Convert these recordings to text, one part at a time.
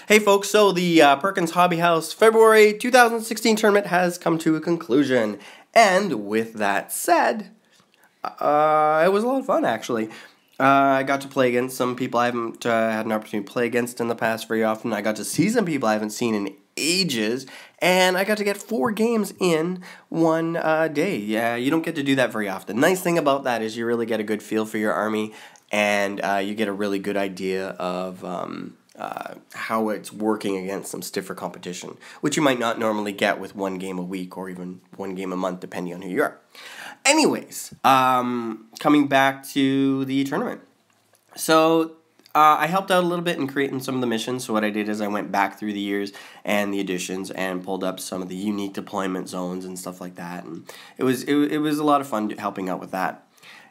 Hey folks, so the Perkins Hobby House February 2016 tournament has come to a conclusion. And with that said, it was a lot of fun actually. I got to play against some people I haven't had an opportunity to play against in the past very often. I got to see some people I haven't seen in ages. And I got to get 4 games in one day. Yeah, you don't get to do that very often. Nice thing about that is you really get a good feel for your army. And you get a really good idea of how it's working against some stiffer competition, which you might not normally get with 1 game a week or even 1 game a month, depending on who you are. Anyways, coming back to the tournament. So I helped out a little bit in creating some of the missions. So what I did is I went back through the years and the editions and pulled up some of the unique deployment zones and stuff like that. And it was a lot of fun helping out with that.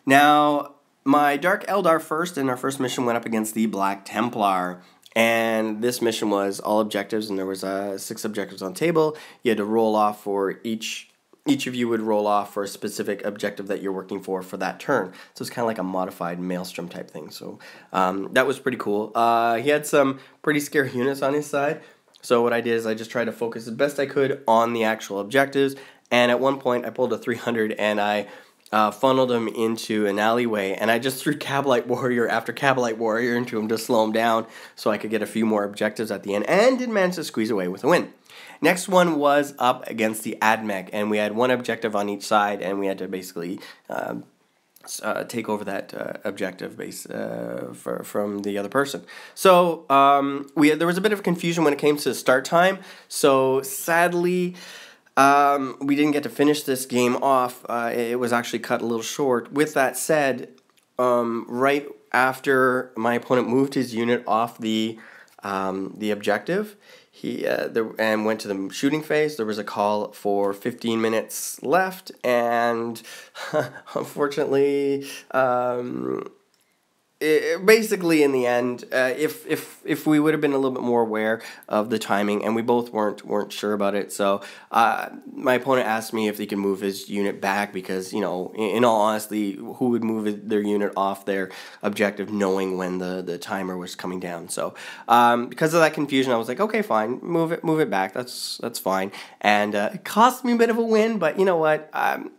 Now, my Dark Eldar first, and our first mission went up against the Black Templar. And this mission was all objectives, and there was 6 objectives on the table. You had to roll off for each of you would roll off for a specific objective that you're working for that turn. So it's kind of like a modified Maelstrom type thing. So that was pretty cool. He had some pretty scary units on his side. So what I did is I just tried to focus as best I could on the actual objectives. And at one point I pulled a 300 and I funneled him into an alleyway, and I just threw Cabalite Warrior after Cabalite Warrior into him to slow him down so I could get a few more objectives at the end, and did manage to squeeze away with a win. Next one was up against the Admech, and we had 1 objective on each side, and we had to basically take over that objective base from the other person. So there was a bit of confusion when it came to start time, so sadly we didn't get to finish this game off. It was actually cut a little short. With that said, right after my opponent moved his unit off the objective, and went to the shooting phase, there was a call for 15 minutes left, and unfortunately, basically in the end, if we would have been a little bit more aware of the timing, and we both weren't sure about it, so my opponent asked me if he could move his unit back, because, you know, in all honesty, who would move their unit off their objective knowing when the timer was coming down? So because of that confusion, I was like, okay, fine, move it back, that's fine. And it cost me a bit of a win, but you know what,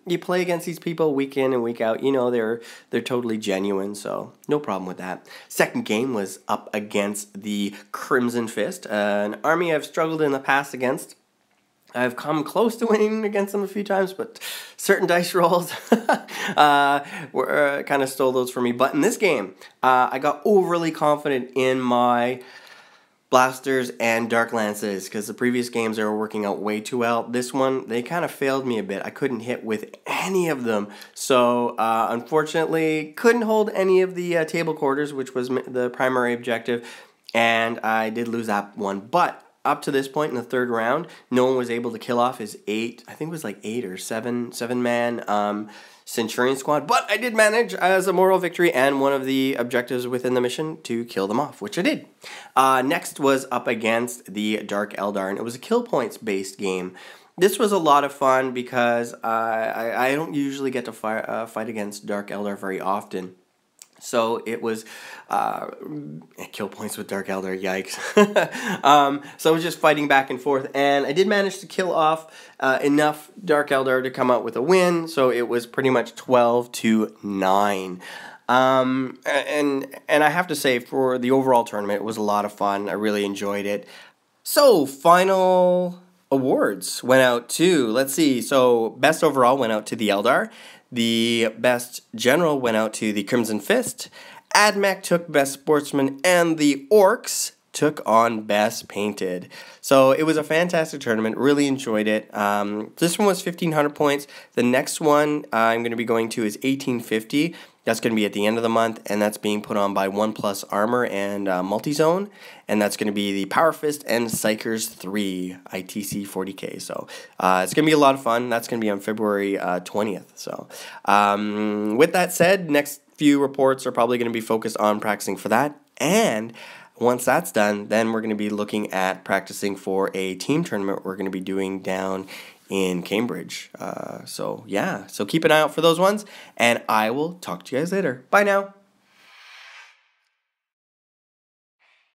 you play against these people week in and week out, you know, they're totally genuine, so no problem with that. Second game was up against the Crimson Fist, an army I've struggled in the past against. I've come close to winning against them a few times, but certain dice rolls were kind of stole those for me. But in this game, I got overly confident in my blasters and dark lances, because the previous games they were working out way too well. This one, they kind of failed me a bit. I couldn't hit with any of them, so unfortunately couldn't hold any of the table quarters, which was the primary objective, and I did lose that one. But up to this point in the 3rd round, no one was able to kill off his 8, I think it was like 8 or 7 man Centurion squad, but I did manage as a moral victory and one of the objectives within the mission to kill them off, which I did. Next was up against the Dark Eldar, and it was a kill points based game. This was a lot of fun because I don't usually get to fight against Dark Eldar very often. So it was kill points with Dark Eldar, yikes. So I was just fighting back and forth, and I did manage to kill off enough Dark Eldar to come out with a win, so it was pretty much 12-9. And I have to say, for the overall tournament, it was a lot of fun. I really enjoyed it. So, final awards went out to, let's see, so best overall went out to the Eldar. The best general went out to the Crimson Fist. Admech took best sportsman, and the Orks took on best painted. So it was a fantastic tournament. Really enjoyed it. This one was 1,500 points. The next one I'm going to be going to is 1,850. That's going to be at the end of the month, and that's being put on by 1+ Armor and Multi-Zone, and that's going to be the Power Fist and Psychers 3 ITC 40K. So it's going to be a lot of fun. That's going to be on February 20th. So with that said, next few reports are probably going to be focused on practicing for that, and once that's done, then we're going to be looking at practicing for a team tournament we're going to be doing down in Cambridge. So yeah, so keep an eye out for those ones, and I will talk to you guys later. Bye now.